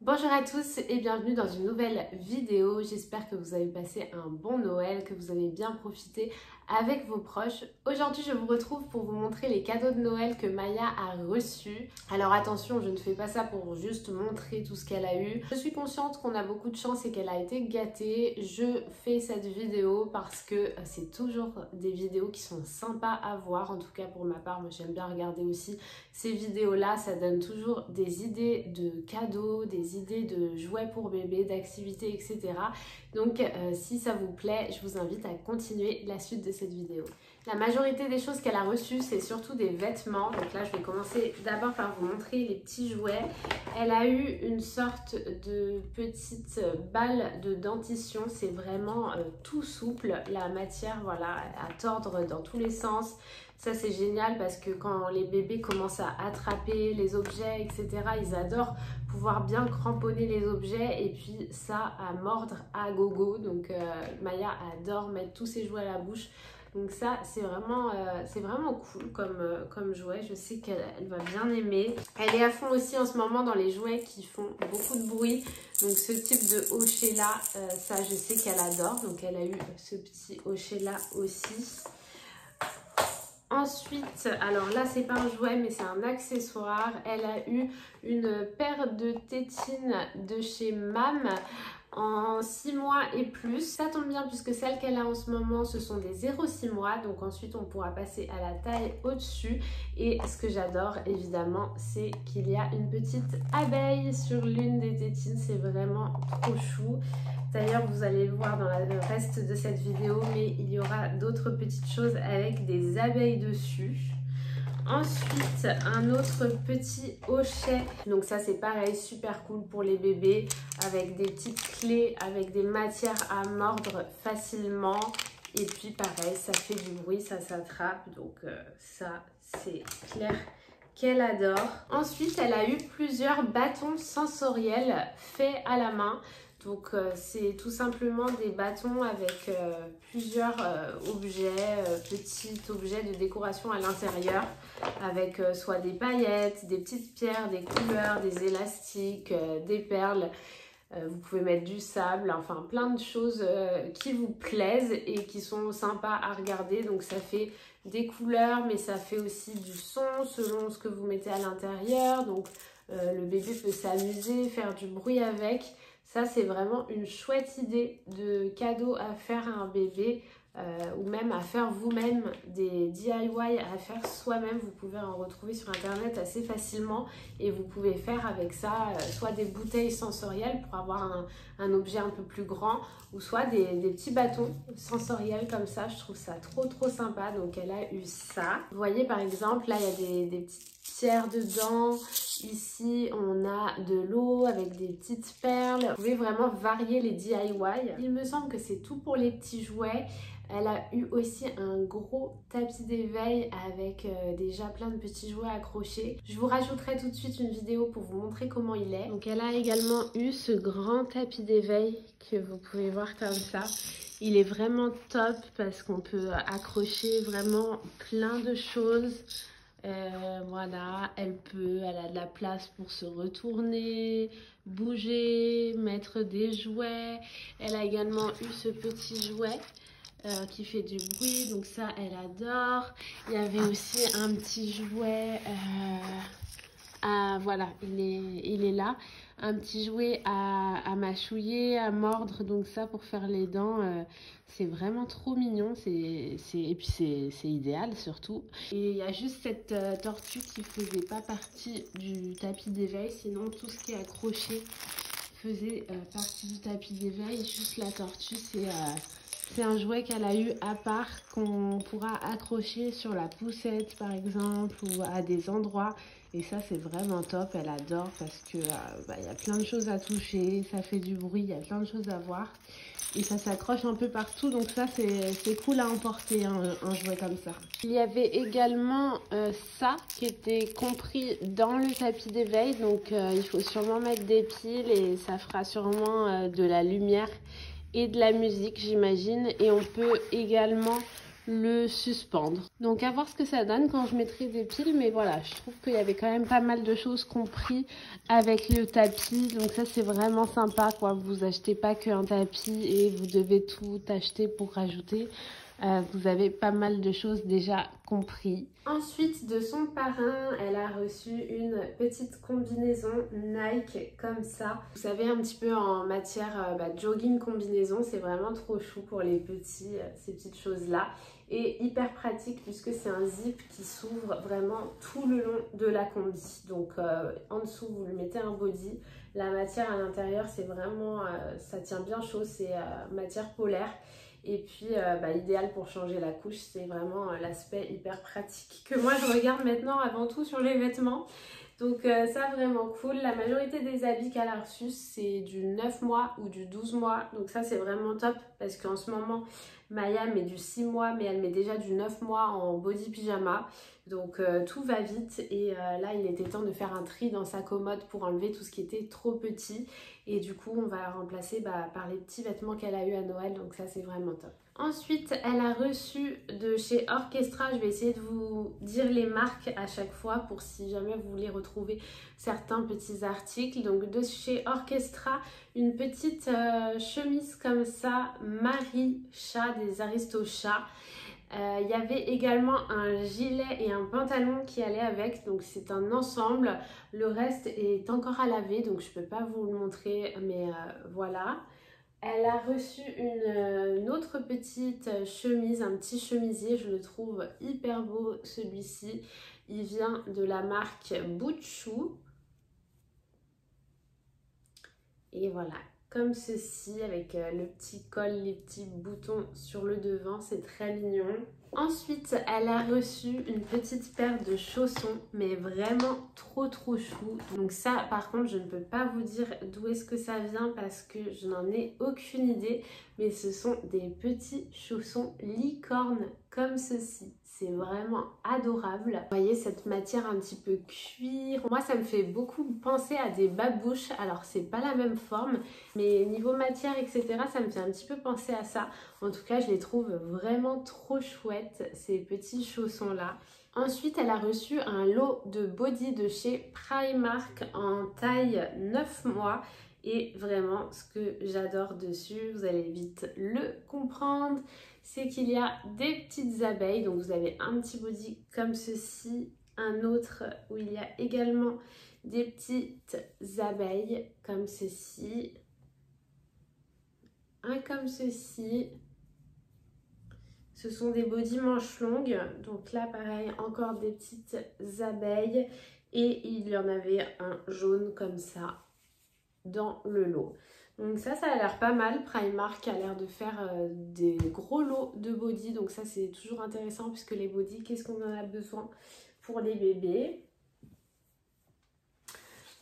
Bonjour à tous et bienvenue dans une nouvelle vidéo. J'espère que vous avez passé un bon Noël, que vous avez bien profité avec vos proches. Aujourd'hui, je vous retrouve pour vous montrer les cadeaux de Noël que Maya a reçus. Alors attention, je ne fais pas ça pour juste montrer tout ce qu'elle a eu. Je suis consciente qu'on a beaucoup de chance et qu'elle a été gâtée. Je fais cette vidéo parce que c'est toujours des vidéos qui sont sympas à voir. En tout cas pour ma part, moi j'aime bien regarder aussi ces vidéos-là. Ça donne toujours des idées de cadeaux, des idées de jouets pour bébé, d'activités, etc. Donc si ça vous plaît, je vous invite à continuer la suite de cette vidéo. La majorité des choses qu'elle a reçues, c'est surtout des vêtements. Donc là, je vais commencer d'abord par vous montrer les petits jouets. Elle a eu une sorte de petite balle de dentition. C'est vraiment tout souple. La matière, voilà, à tordre dans tous les sens. Ça, c'est génial parce que quand les bébés commencent à attraper les objets, etc., ils adorent pouvoir bien cramponner les objets et puis ça à mordre à gogo. Donc Maya adore mettre tous ses jouets à la bouche. Donc ça, c'est vraiment cool comme jouet. Je sais qu'elle va bien aimer. Elle est à fond aussi en ce moment dans les jouets qui font beaucoup de bruit. Donc ce type de hochet là, ça je sais qu'elle adore. Donc elle a eu ce petit hochet là aussi. Ensuite, alors là c'est pas un jouet mais c'est un accessoire. Elle a eu une paire de tétines de chez Mam en 6 mois et plus. Ça tombe bien puisque celles qu'elle a en ce moment ce sont des 0,6 mois. Donc ensuite on pourra passer à la taille au-dessus. Et ce que j'adore évidemment c'est qu'il y a une petite abeille sur l'une des tétines. C'est vraiment trop chou. D'ailleurs, vous allez le voir dans le reste de cette vidéo, mais il y aura d'autres petites choses avec des abeilles dessus. Ensuite, un autre petit hochet. Donc ça, c'est pareil, super cool pour les bébés, avec des petites clés, avec des matières à mordre facilement. Et puis pareil, ça fait du bruit, ça s'attrape. Donc ça, c'est clair qu'elle adore. Ensuite, elle a eu plusieurs bâtons sensoriels faits à la main. Donc c'est tout simplement des bâtons avec plusieurs objets, petits objets de décoration à l'intérieur, avec soit des paillettes, des petites pierres, des couleurs, des élastiques, des perles. Vous pouvez mettre du sable, enfin plein de choses qui vous plaisent et qui sont sympas à regarder. Donc ça fait des couleurs mais ça fait aussi du son selon ce que vous mettez à l'intérieur. Donc le bébé peut s'amuser, faire du bruit avec. Ça, c'est vraiment une chouette idée de cadeau à faire à un bébé ou même à faire vous-même, des DIY à faire soi-même. Vous pouvez en retrouver sur internet assez facilement et vous pouvez faire avec ça soit des bouteilles sensorielles pour avoir un objet un peu plus grand ou soit des petits bâtons sensoriels comme ça. Je trouve ça trop sympa. Donc elle a eu ça. Vous voyez par exemple, là il y a des petites pierres dedans. Ici, on a de l'eau avec des petites perles. Vous pouvez vraiment varier les DIY. Il me semble que c'est tout pour les petits jouets. Elle a eu aussi un gros tapis d'éveil avec déjà plein de petits jouets accrochés. Je vous rajouterai tout de suite une vidéo pour vous montrer comment il est. Donc elle a également eu ce grand tapis d'éveil que vous pouvez voir comme ça. Il est vraiment top parce qu'on peut accrocher vraiment plein de choses. Voilà, elle a de la place pour se retourner, bouger, mettre des jouets. Elle a également eu ce petit jouet qui fait du bruit, donc ça elle adore. Il y avait aussi un petit jouet, voilà, il est là. Un petit jouet à mâchouiller, à mordre, donc ça pour faire les dents, c'est vraiment trop mignon, et puis c'est idéal surtout. Et il y a juste cette tortue qui faisait pas partie du tapis d'éveil, sinon tout ce qui est accroché faisait partie du tapis d'éveil. Juste la tortue, c'est un jouet qu'elle a eu à part qu'on pourra accrocher sur la poussette par exemple ou à des endroits. Et ça c'est vraiment top, elle adore parce que y a plein de choses à toucher, ça fait du bruit, il y a plein de choses à voir. Et ça s'accroche un peu partout, donc ça c'est cool à emporter, un jouet comme ça. Il y avait également ça qui était compris dans le tapis d'éveil, donc il faut sûrement mettre des piles et ça fera sûrement de la lumière et de la musique j'imagine. Et on peut également le suspendre. Donc à voir ce que ça donne quand je mettrai des piles, mais voilà, je trouve qu'il y avait quand même pas mal de choses compris avec le tapis, donc ça c'est vraiment sympa quoi. Vous achetez pas qu'un tapis et vous devez tout acheter pour rajouter. Vous avez pas mal de choses déjà compris. Ensuite, de son parrain, elle a reçu une petite combinaison Nike comme ça. Vous savez, un petit peu en matière jogging combinaison, c'est vraiment trop chou pour les petits, ces petites choses-là. Et hyper pratique puisque c'est un zip qui s'ouvre vraiment tout le long de la combi. Donc en dessous, vous lui mettez un body. La matière à l'intérieur, c'est vraiment, ça tient bien chaud, c'est matière polaire. Et puis, idéal pour changer la couche, c'est vraiment l'aspect hyper pratique que moi je regarde maintenant avant tout sur les vêtements. Donc ça vraiment cool. La majorité des habits qu'elle a reçus, c'est du 9 mois ou du 12 mois. Donc ça c'est vraiment top parce qu'en ce moment, Maya met du 6 mois, mais elle met déjà du 9 mois en body pyjama. Donc tout va vite et là il était temps de faire un tri dans sa commode pour enlever tout ce qui était trop petit. Et du coup on va la remplacer par les petits vêtements qu'elle a eu à Noël, donc ça c'est vraiment top. Ensuite elle a reçu de chez Orchestra, je vais essayer de vous dire les marques à chaque fois pour si jamais vous voulez retrouver certains petits articles. Donc de chez Orchestra, une petite chemise comme ça, Marie Chat des Aristochats. Il y avait également un gilet et un pantalon qui allaient avec, donc c'est un ensemble. Le reste est encore à laver, donc je ne peux pas vous le montrer, mais voilà. Elle a reçu une autre petite chemise, un petit chemisier, je le trouve hyper beau celui-ci. Il vient de la marque Butchou. Et voilà, comme ceci, avec le petit col, les petits boutons sur le devant, c'est très mignon. Ensuite, elle a reçu une petite paire de chaussons, mais vraiment trop chou. Donc ça, par contre, je ne peux pas vous dire d'où est-ce que ça vient parce que je n'en ai aucune idée. Mais ce sont des petits chaussons licorne comme ceci. C'est vraiment adorable. Vous voyez cette matière un petit peu cuir. Moi, ça me fait beaucoup penser à des babouches. Alors, c'est pas la même forme, mais niveau matière, etc., ça me fait un petit peu penser à ça. En tout cas, je les trouve vraiment trop chouettes, ces petits chaussons-là. Ensuite, elle a reçu un lot de body de chez Primark en taille 9 mois. Et vraiment, ce que j'adore dessus, vous allez vite le comprendre, c'est qu'il y a des petites abeilles. Donc vous avez un petit body comme ceci, un autre où il y a également des petites abeilles comme ceci, un comme ceci. Ce sont des bodys manches longues, donc là pareil, encore des petites abeilles et il y en avait un jaune comme ça dans le lot. Donc ça a l'air pas mal. Primark a l'air de faire des gros lots de body, donc ça c'est toujours intéressant puisque les body, qu'est-ce qu'on en a besoin pour les bébés?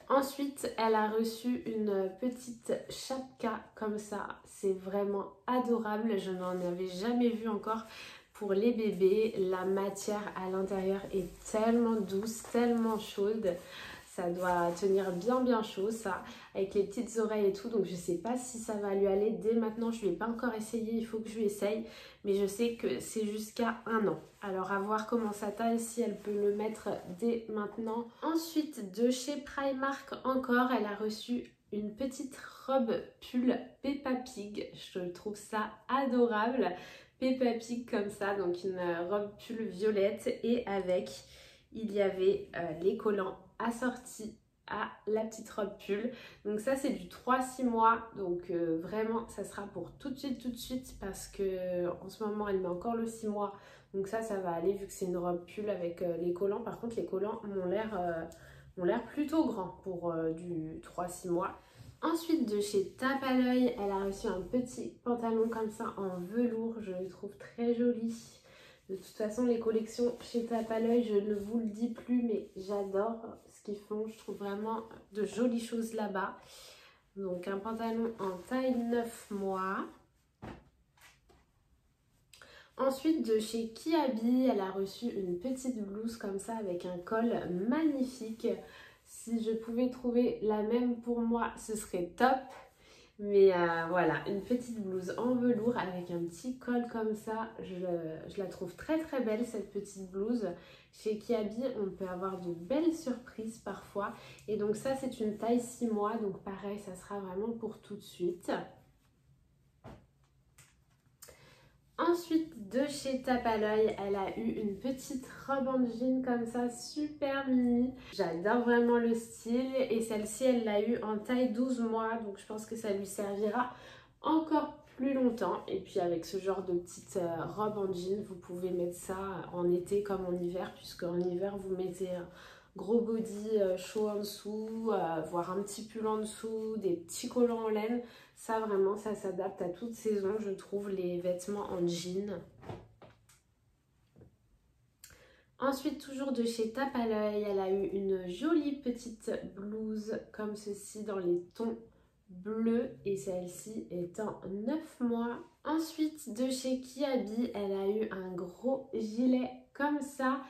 Ensuite, elle a reçu une petite chapka comme ça. C'est vraiment adorable. Je n'en avais jamais vu encore pour les bébés. La matière à l'intérieur est tellement douce, tellement chaude. Ça doit tenir bien chaud ça, avec les petites oreilles et tout. Donc je sais pas si ça va lui aller dès maintenant. Je ne l'ai pas encore essayé, il faut que je lui essaye. Mais je sais que c'est jusqu'à 1 an. Alors à voir comment ça taille, si elle peut le mettre dès maintenant. Ensuite, de chez Primark encore, elle a reçu une petite robe pull Peppa Pig. Je trouve ça adorable. Peppa Pig comme ça, donc une robe pull violette. Et avec, il y avait les collants assortis à la petite robe pull. Donc ça c'est du 3-6 mois, donc vraiment ça sera pour tout de suite parce que en ce moment elle met encore le 6 mois, donc ça va aller vu que c'est une robe pull avec les collants. Par contre les collants ont l'air plutôt grands pour du 3-6 mois. Ensuite, de chez Tape à l'œil, elle a reçu un petit pantalon comme ça en velours, je le trouve très joli. De toute façon, les collections chez Tape à l'œil, je ne vous le dis plus, mais j'adore ce qu'ils font. Je trouve vraiment de jolies choses là-bas. Donc, un pantalon en taille 9 mois. Ensuite, de chez Kiabi, elle a reçu une petite blouse comme ça avec un col magnifique. Si je pouvais trouver la même pour moi, ce serait top. Mais voilà, une petite blouse en velours avec un petit col comme ça. Je la trouve très très belle cette petite blouse. Chez Kiabi, on peut avoir de belles surprises parfois. Et donc ça, c'est une taille 6 mois. Donc pareil, ça sera vraiment pour tout de suite. Ensuite, de chez Tape à l'œil, elle a eu une petite robe en jean comme ça, super mini. J'adore vraiment le style et celle-ci, elle l'a eu en taille 12 mois, donc je pense que ça lui servira encore plus longtemps. Et puis avec ce genre de petite robe en jean, vous pouvez mettre ça en été comme en hiver, puisque en hiver, vous mettez un gros body chaud en dessous, voire un petit pull en dessous, des petits collants en laine. Ça vraiment, ça s'adapte à toute saison, je trouve, les vêtements en jean. Ensuite, toujours de chez Tape à l'œil, elle a eu une jolie petite blouse comme ceci dans les tons bleus et celle-ci est en 9 mois. Ensuite, de chez Kiabi, elle a eu un gros gilet comme ça,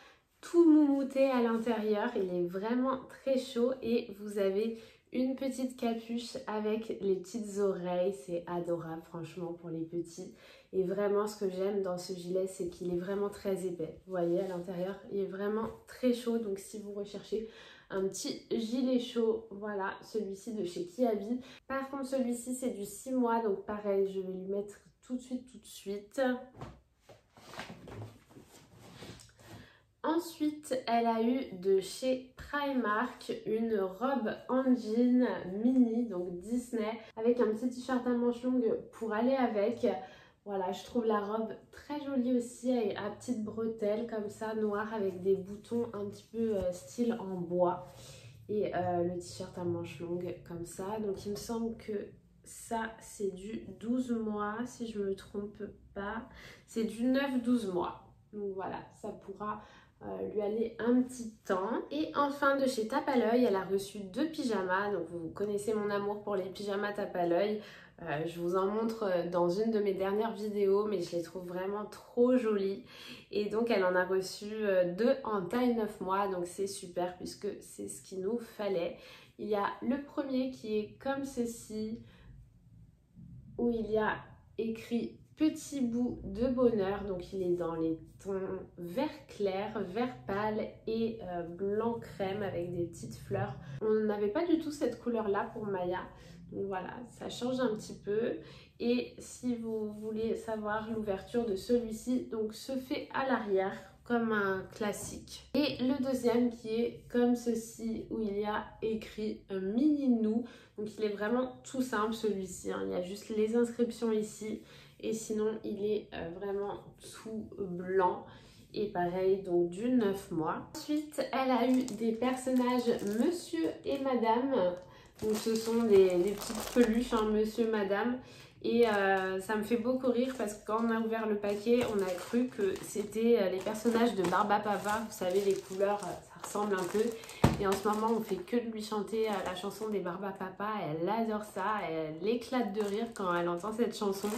tout moumouté à l'intérieur. Il est vraiment très chaud et vous avez une petite capuche avec les petites oreilles. C'est adorable franchement pour les petits. Et vraiment ce que j'aime dans ce gilet, c'est qu'il est vraiment très épais. Vous voyez à l'intérieur, il est vraiment très chaud. Donc si vous recherchez un petit gilet chaud, voilà, celui-ci de chez Kiabi. Par contre celui-ci c'est du 6 mois, donc pareil, je vais lui mettre tout de suite. Ensuite, elle a eu de chez Primark une robe en jean mini, donc Disney, avec un petit t-shirt à manches longues pour aller avec. Voilà, je trouve la robe très jolie aussi, à petites bretelles comme ça, noire, avec des boutons un petit peu style en bois. Et le t-shirt à manches longues comme ça. Donc il me semble que ça, c'est du 12 mois, si je me trompe pas. C'est du 9-12 mois. Donc voilà, ça pourra lui aller un petit temps. Et enfin, de chez Tape à l'œil, elle a reçu 2 pyjamas. Donc vous connaissez mon amour pour les pyjamas Tape à l'œil. Je vous en montre dans une de mes dernières vidéos, mais je les trouve vraiment trop jolies. Et donc elle en a reçu 2 en taille 9 mois, donc c'est super puisque c'est ce qu'il nous fallait. Il y a le premier qui est comme ceci, où il y a écrit petit bout de bonheur, donc il est dans les tons vert clair, vert pâle et blanc crème avec des petites fleurs. On n'avait pas du tout cette couleur là pour Maya, donc voilà, ça change un petit peu. Et si vous voulez savoir, l'ouverture de celui-ci donc se fait à l'arrière comme un classique. Et le deuxième qui est comme ceci, où il y a écrit mini nous. Donc il est vraiment tout simple celui-ci, hein. Il y a juste les inscriptions ici et sinon il est vraiment tout blanc. Et pareil, donc du 9 mois. Ensuite, elle a eu des personnages Monsieur et Madame. Donc ce sont des petites peluches, hein, Monsieur, Madame. Et ça me fait beaucoup rire parce que quand on a ouvert le paquet, on a cru que c'était les personnages de Barbapapa. Vous savez, les couleurs, ça ressemble un peu. Et en ce moment, on fait que de lui chanter la chanson des Barbapapa. Elle adore ça, elle éclate de rire quand elle entend cette chanson.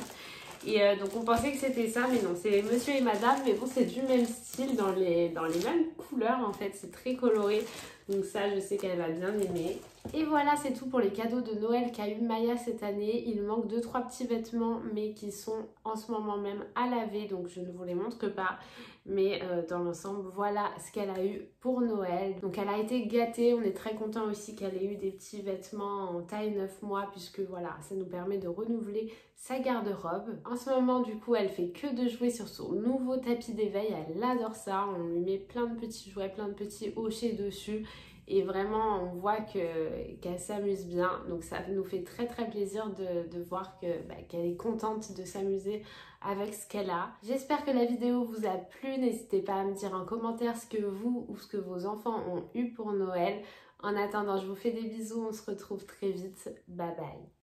Et donc on pensait que c'était ça, mais non, c'est Monsieur et Madame. Mais bon, c'est du même style, dans les mêmes couleurs en fait, c'est très coloré. Donc ça, je sais qu'elle va bien aimer. Et voilà, c'est tout pour les cadeaux de Noël qu'a eu Maya cette année. Il manque 2-3 petits vêtements, mais qui sont en ce moment même à laver, donc je ne vous les montre pas. Mais dans l'ensemble, voilà ce qu'elle a eu pour Noël. Donc elle a été gâtée, on est très content aussi qu'elle ait eu des petits vêtements en taille 9 mois, puisque voilà, ça nous permet de renouveler sa garde-robe. En ce moment, du coup, elle fait que de jouer sur son nouveau tapis d'éveil, elle adore ça. On lui met plein de petits jouets, plein de petits hochets dessus. Et vraiment, on voit qu'elle s'amuse bien. Donc ça nous fait très très plaisir de voir qu'elle est contente de s'amuser avec ce qu'elle a. J'espère que la vidéo vous a plu. N'hésitez pas à me dire en commentaire ce que vous ou ce que vos enfants ont eu pour Noël. En attendant, je vous fais des bisous. On se retrouve très vite. Bye bye.